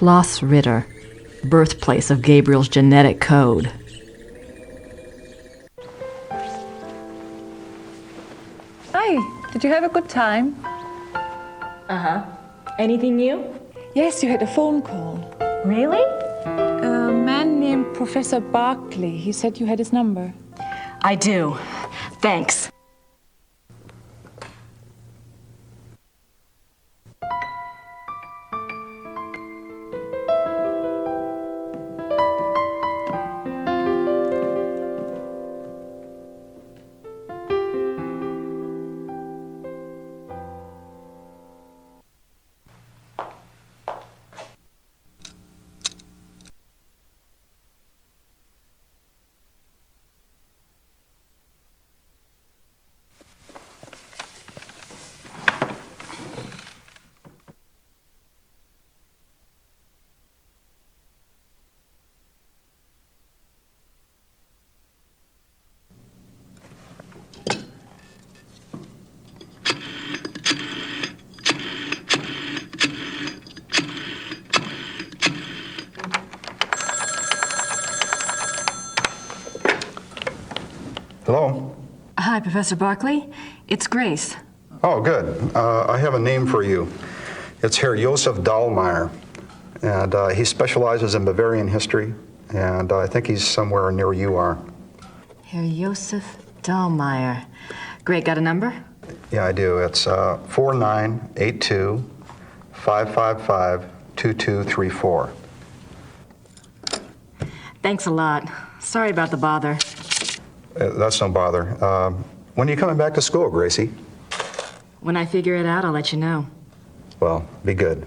Schloss Ritter, birthplace of Gabriel's genetic code. Hi, did you have a good time? Uh-huh. Anything new? Yes, you had a phone call. Really? A man named Professor Barclay. He said you had his number. I do. Thanks. Hello? Hi, Professor Barclay. It's Grace. Oh, good. I have a name for you. It's Herr Dallmeier, and he specializes in Bavarian history, and I think he's somewhere near you are. Herr Dallmeier. Great, got a number? Yeah, I do. It's 4982-555-2234. Thanks a lot. Sorry about the bother. That's no bother. When are you coming back to school, Gracie? When I figure it out, I'll let you know. Well, be good.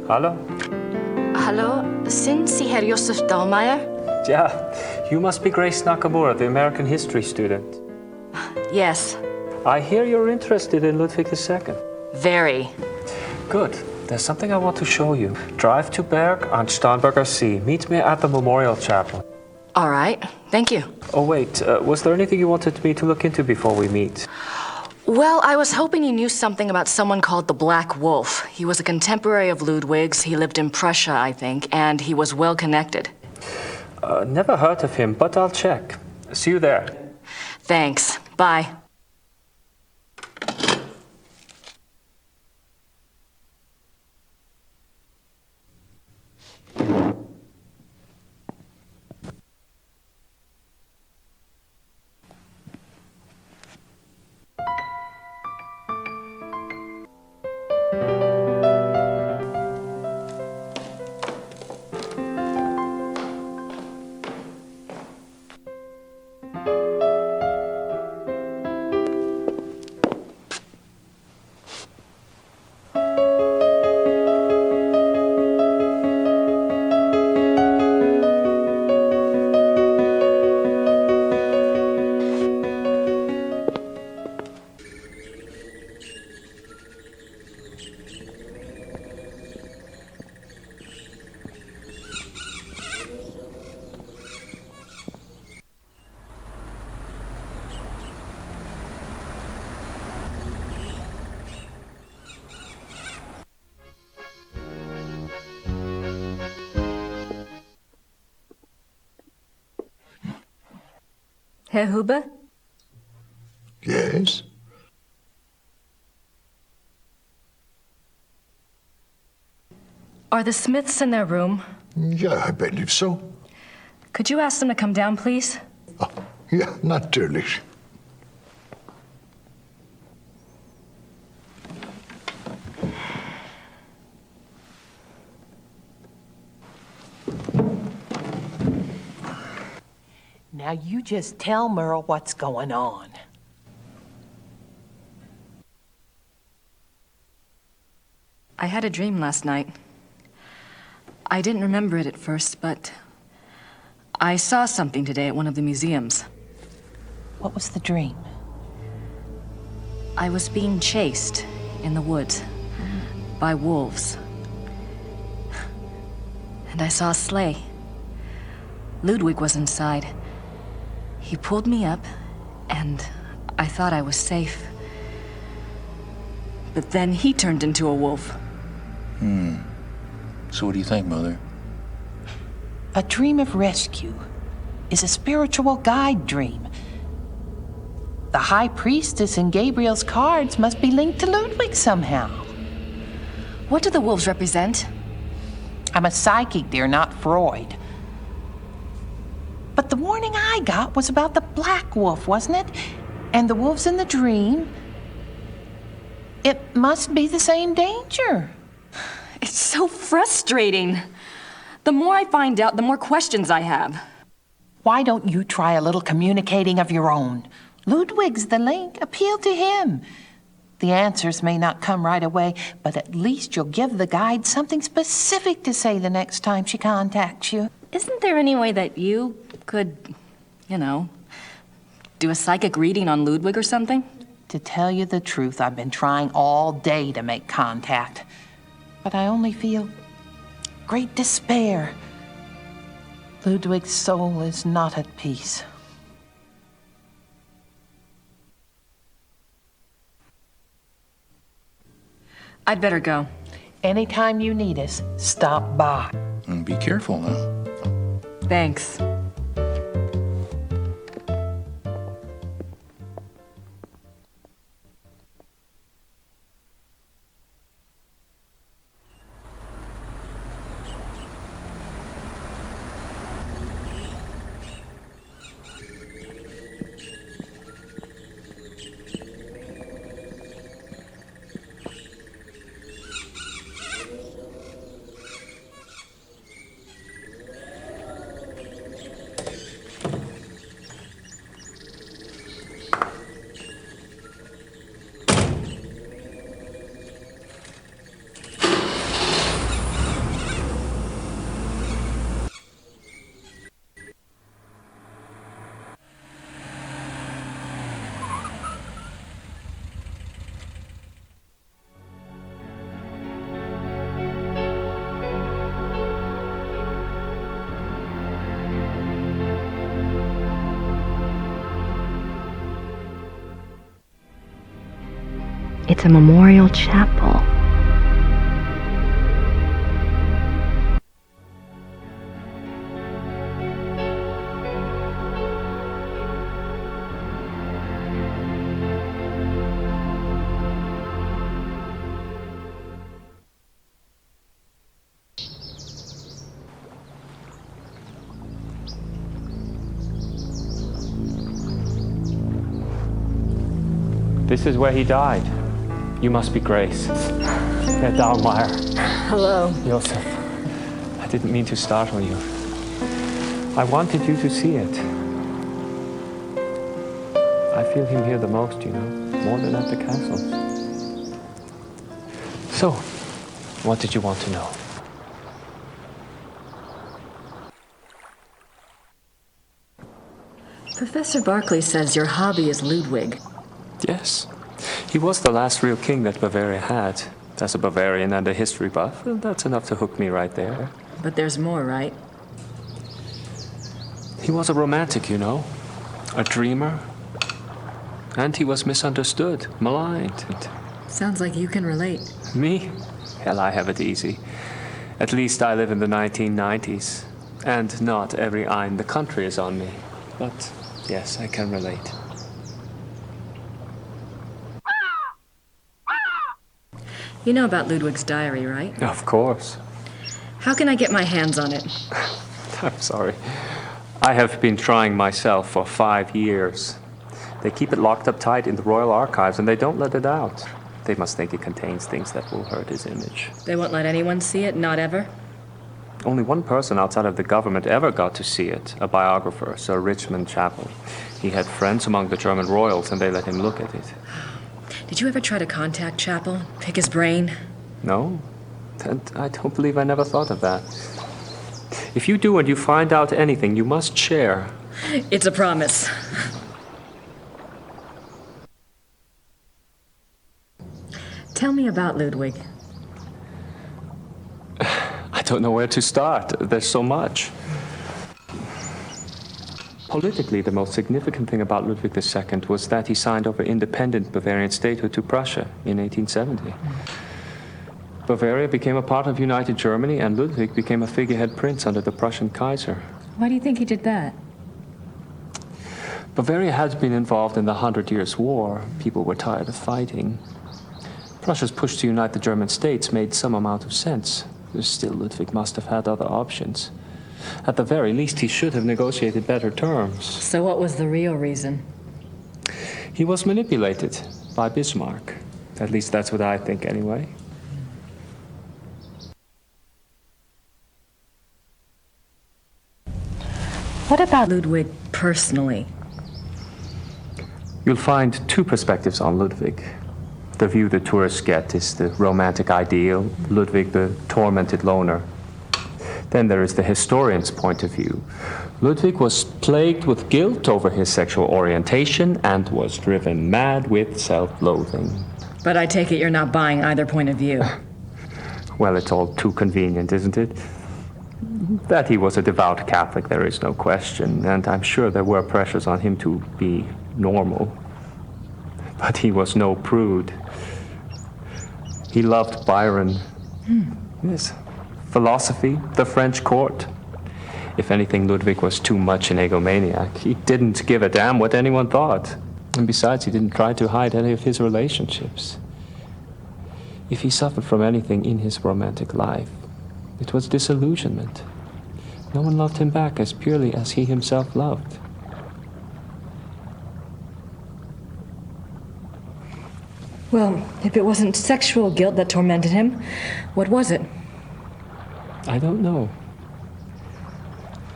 Hallo? Hallo, sind Sie Herr Dallmeier? Yeah, you must be Grace Nakamura, the American history student. Yes, I hear you're interested in Ludwig II. very. Good. There's something I want to show you. Drive to Berg on Starnberger See. Meet me at the Memorial Chapel. All right, thank you. Oh, wait. Was there anything you wanted me to look into before we meet? Well, I was hoping you knew something about someone called the Black Wolf. He was a contemporary of Ludwig's. He lived in Prussia, I think, and he was well connected. Never heard of him, but I'll check. See you there. Thanks. Bye. Herr Huber? Yes? Are the Smiths in their room? Ja, I believe so. Could you ask them to come down, please? Oh, ja, natürlich. Now you just tell Merle what's going on. I had a dream last night. I didn't remember it at first, but I saw something today at one of the museums. What was the dream? I was being chased in the woods by wolves. And I saw a sleigh. Ludwig was inside. He pulled me up, and I thought I was safe. But then he turned into a wolf. So what do you think, Mother? A dream of rescue is a spiritual guide dream. The High Priestess in Gabriel's cards must be linked to Ludwig somehow. What do the wolves represent? I'm a psychic, dear, not Freud. But the warning I got was about the black wolf, wasn't it? And the wolves in the dream. It must be the same danger. It's so frustrating. The more I find out, the more questions I have. Why don't you try a little communicating of your own? Ludwig's the link. Appeal to him. The answers may not come right away, but at least you'll give the guide something specific to say the next time she contacts you. Isn't there any way that you could, do a psychic reading on Ludwig or something? To tell you the truth, I've been trying all day to make contact, but I only feel great despair. Ludwig's soul is not at peace. I'd better go. Anytime you need us, stop by. And be careful now. Thanks. It's a memorial chapel. This is where he died. You must be Grace. Herr Dallmeier. Hello. Joseph. I didn't mean to startle you. I wanted you to see it. I feel him here the most, more than at the castle. So, what did you want to know? Professor Barclay says your hobby is Ludwig. Yes. He was the last real king that Bavaria had. As a Bavarian and a history buff, that's enough to hook me right there. But there's more, right? He was a romantic, a dreamer. And he was misunderstood, maligned. Sounds like you can relate. Me? Hell, I have it easy. At least I live in the 1990s. And not every eye in the country is on me. But yes, I can relate. You know about Ludwig's diary, right? Of course. How can I get my hands on it? I'm sorry. I have been trying myself for 5 years. They keep it locked up tight in the Royal Archives and they don't let it out. They must think it contains things that will hurt his image. They won't let anyone see it, not ever? Only one person outside of the government ever got to see it, a biographer, Sir Richmond Chapel. He had friends among the German royals and they let him look at it. Did you ever try to contact Chapel? Pick his brain? No, and I don't believe I never thought of that. If you do and you find out anything, you must share. It's a promise. Tell me about Ludwig. I don't know where to start. There's so much. Politically, the most significant thing about Ludwig II was that he signed over independent Bavarian statehood to Prussia in 1870. Bavaria became a part of United Germany, and Ludwig became a figurehead prince under the Prussian Kaiser. Why do you think he did that? Bavaria had been involved in the 100 Years' War. People were tired of fighting. Prussia's push to unite the German states made some amount of sense. Still, Ludwig must have had other options. At the very least, he should have negotiated better terms. So what was the real reason? He was manipulated by Bismarck. At least that's what I think, anyway. What about Ludwig personally? You'll find two perspectives on Ludwig. The view the tourists get is the romantic ideal, Ludwig the tormented loner. Then there is the historian's point of view. Ludwig was plagued with guilt over his sexual orientation and was driven mad with self-loathing. But I take it you're not buying either point of view. Well, it's all too convenient, isn't it? That he was a devout Catholic, there is no question, and I'm sure there were pressures on him to be normal. But he was no prude. He loved Byron. Yes. Philosophy, the French court. If anything, Ludwig was too much an egomaniac. He didn't give a damn what anyone thought. And besides, he didn't try to hide any of his relationships. If he suffered from anything in his romantic life, it was disillusionment. No one loved him back as purely as he himself loved. Well, if it wasn't sexual guilt that tormented him, what was it? I don't know.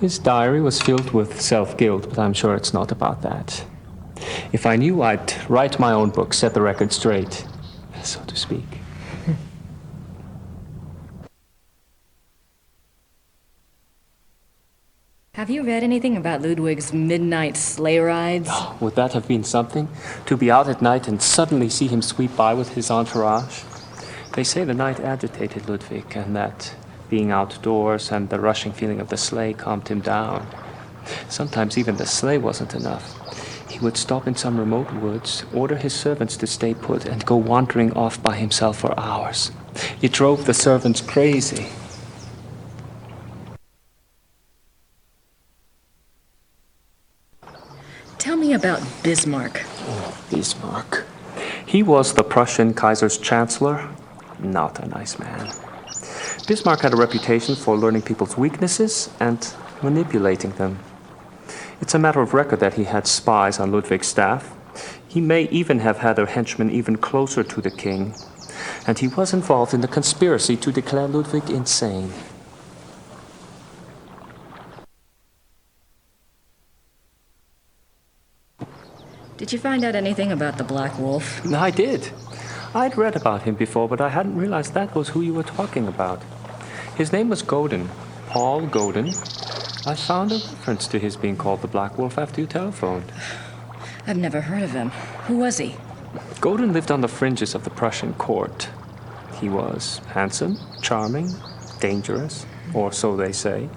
His diary was filled with self-guilt, but I'm sure it's not about that. If I knew, I'd write my own book, set the record straight, so to speak. Have you read anything about Ludwig's midnight sleigh rides? Would that have been something? To be out at night and suddenly see him sweep by with his entourage? They say the night agitated Ludwig, and that being outdoors and the rushing feeling of the sleigh calmed him down. Sometimes even the sleigh wasn't enough. He would stop in some remote woods, order his servants to stay put, and go wandering off by himself for hours. It drove the servants crazy. Tell me about Bismarck. Bismarck. He was the Prussian Kaiser's chancellor. Not a nice man. Bismarck had a reputation for learning people's weaknesses and manipulating them. It's a matter of record that he had spies on Ludwig's staff. He may even have had a henchman even closer to the king. And he was involved in the conspiracy to declare Ludwig insane. Did you find out anything about the Black Wolf? I did. I'd read about him before, but I hadn't realized that was who you were talking about. His name was Godin, Paul Godin. I found a reference to his being called the Black Wolf after you telephoned. I've never heard of him. Who was he? Godin lived on the fringes of the Prussian court. He was handsome, charming, dangerous, or so they say.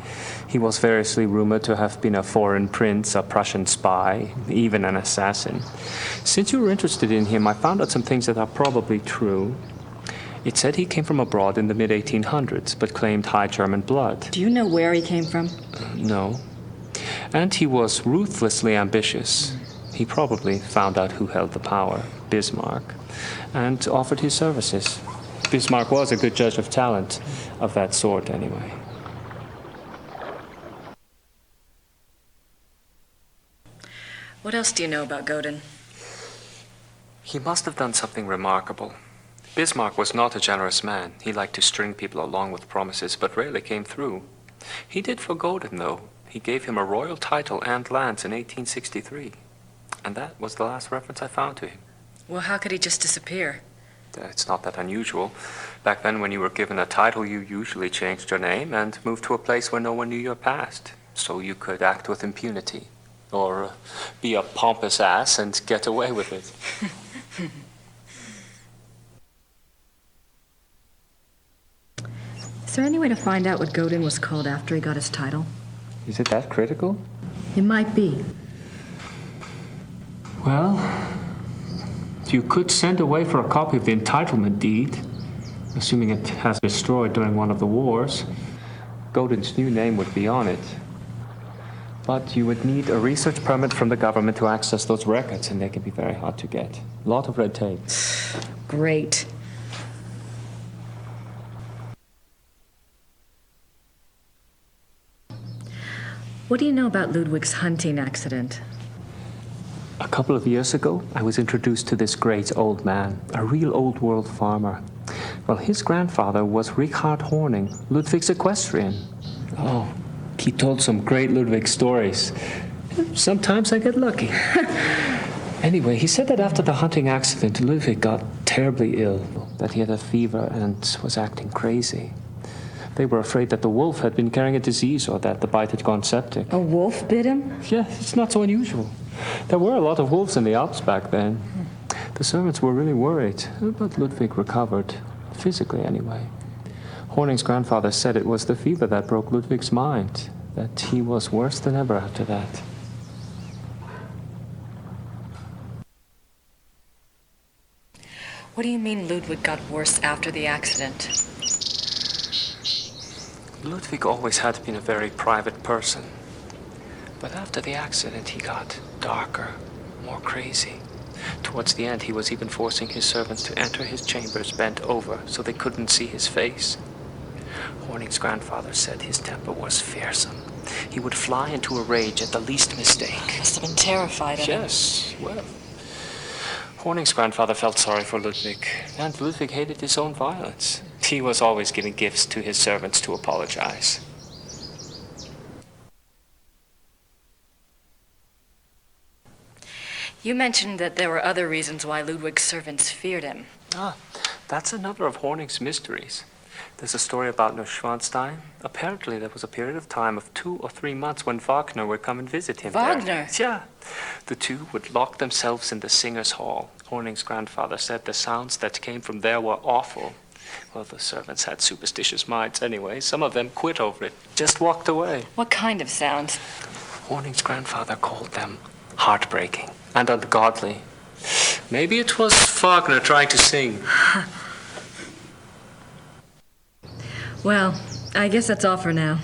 He was variously rumored to have been a foreign prince, a Prussian spy, even an assassin. Since you were interested in him, I found out some things that are probably true. It said he came from abroad in the mid-1800s, but claimed High German blood. Do you know where he came from? No. And he was ruthlessly ambitious. He probably found out who held the power, Bismarck, and offered his services. Bismarck was a good judge of talent, of that sort anyway. What else do you know about Godin? He must have done something remarkable. Bismarck was not a generous man. He liked to string people along with promises, but rarely came through. He did for Godin, though. He gave him a royal title and lands in 1863. And that was the last reference I found to him. Well, how could he just disappear? It's not that unusual. Back then, when you were given a title, you usually changed your name and moved to a place where no one knew your past, so you could act with impunity, or be a pompous ass and get away with it. Is there any way to find out what Godin was called after he got his title? Is it that critical? It might be. Well, you could send away for a copy of the entitlement deed, assuming it has been destroyed during one of the wars. Godin's new name would be on it. But you would need a research permit from the government to access those records, and they can be very hard to get. A lot of red tape. Great. What do you know about Ludwig's hunting accident? A couple of years ago, I was introduced to this great old man, a real old-world farmer. Well, his grandfather was Richard Horning, Ludwig's equestrian. Oh, he told some great Ludwig stories. Sometimes I get lucky. Anyway, he said that after the hunting accident, Ludwig got terribly ill, that he had a fever and was acting crazy. They were afraid that the wolf had been carrying a disease or that the bite had gone septic. A wolf bit him? Yeah, it's not so unusual. There were a lot of wolves in the Alps back then. The servants were really worried, but Ludwig recovered, physically anyway. Horning's grandfather said it was the fever that broke Ludwig's mind, that he was worse than ever after that. What do you mean Ludwig got worse after the accident? Ludwig always had been a very private person. But after the accident, he got darker, more crazy. Towards the end, he was even forcing his servants to enter his chambers bent over so they couldn't see his face. Horning's grandfather said his temper was fearsome. He would fly into a rage at the least mistake. Must have been terrified of him. Yes, well, Horning's grandfather felt sorry for Ludwig, and Ludwig hated his own violence. He was always giving gifts to his servants to apologize. You mentioned that there were other reasons why Ludwig's servants feared him. That's another of Horning's mysteries. There's a story about Neuschwanstein. Apparently there was a period of time of 2 or 3 months when Wagner would come and visit him Wagner? there. Yeah. The two would lock themselves in the singers' hall. Horning's grandfather said the sounds that came from there were awful. Well, the servants had superstitious minds anyway. Some of them quit over it, just walked away. What kind of sounds? Horning's grandfather called them heartbreaking and ungodly. Maybe it was Wagner trying to sing. Well, I guess that's all for now.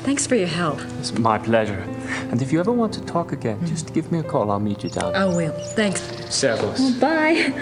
Thanks for your help. It's my pleasure. And if you ever want to talk again, just give me a call. I'll meet you down. I will. Thanks. Servus. Bye.